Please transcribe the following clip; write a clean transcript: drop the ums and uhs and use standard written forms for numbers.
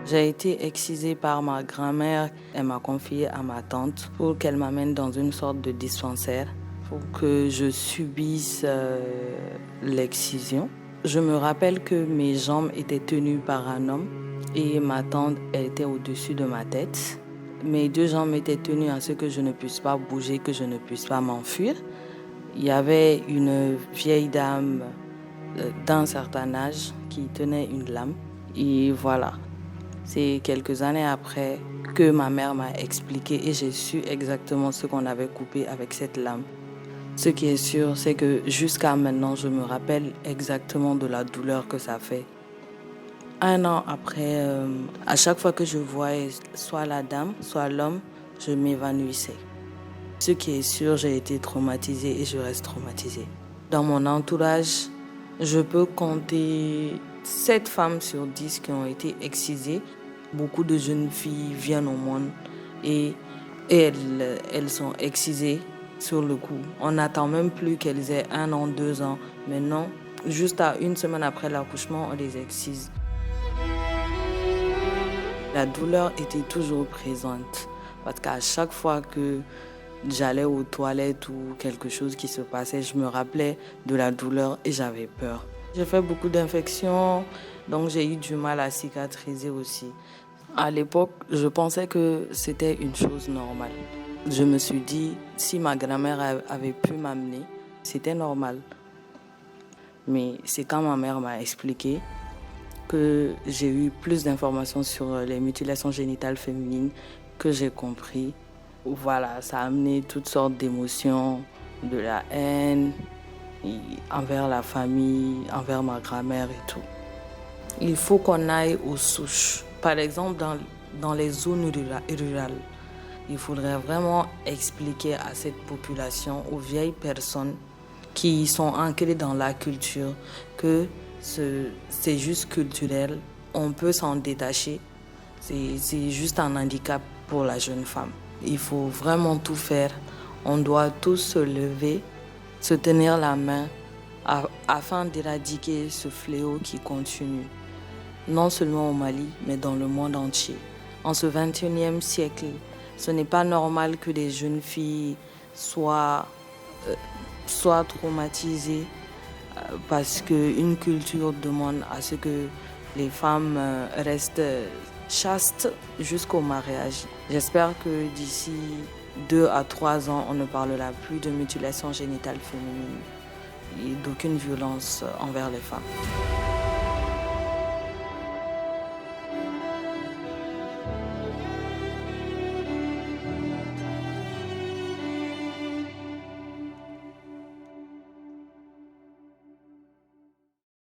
J'ai été excisée par ma grand-mère. Elle m'a confiée à ma tante pour qu'elle m'amène dans une sorte de dispensaire pour que je subisse l'excision. Je me rappelle que mes jambes étaient tenues par un homme et ma tante elle était au-dessus de ma tête. Mes deux jambes étaient tenues à ce que je ne puisse pas bouger, que je ne puisse pas m'enfuir. Il y avait une vieille dame d'un certain âge qui tenait une lame. Et voilà, c'est quelques années après que ma mère m'a expliqué et j'ai su exactement ce qu'on avait coupé avec cette lame. Ce qui est sûr, c'est que jusqu'à maintenant, je me rappelle exactement de la douleur que ça fait. Un an après, à chaque fois que je voyais soit la dame, soit l'homme, je m'évanouissais. Ce qui est sûr, j'ai été traumatisée et je reste traumatisée. Dans mon entourage, je peux compter 7 femmes sur 10 qui ont été excisées. Beaucoup de jeunes filles viennent au monde et elles sont excisées sur le coup. On n'attend même plus qu'elles aient 1 an, 2 ans. Mais non, juste à 1 semaine après l'accouchement, on les excise. La douleur était toujours présente parce qu'à chaque fois que j'allais aux toilettes ou quelque chose qui se passait, je me rappelais de la douleur et j'avais peur. J'ai fait beaucoup d'infections, donc j'ai eu du mal à cicatriser aussi. À l'époque, je pensais que c'était une chose normale. Je me suis dit, si ma grand-mère avait pu m'amener, c'était normal. Mais c'est quand ma mère m'a expliqué que j'ai eu plus d'informations sur les mutilations génitales féminines que j'ai compris. Voilà, ça a amené toutes sortes d'émotions, de la haine envers la famille, envers ma grand-mère et tout. Il faut qu'on aille aux souches. Par exemple, dans les zones rurales, il faudrait vraiment expliquer à cette population, aux vieilles personnes qui sont ancrées dans la culture, que c'est juste culturel, on peut s'en détacher, c'est juste un handicap pour la jeune femme. Il faut vraiment tout faire, on doit tous se lever, se tenir la main afin d'éradiquer ce fléau qui continue, non seulement au Mali, mais dans le monde entier. En ce 21e siècle, ce n'est pas normal que des jeunes filles soient traumatisées parce qu'une culture demande à ce que les femmes restent chastes jusqu'au mariage. J'espère que d'ici 2 à 3 ans, on ne parlera plus de mutilation génitale féminine et d'aucune violence envers les femmes.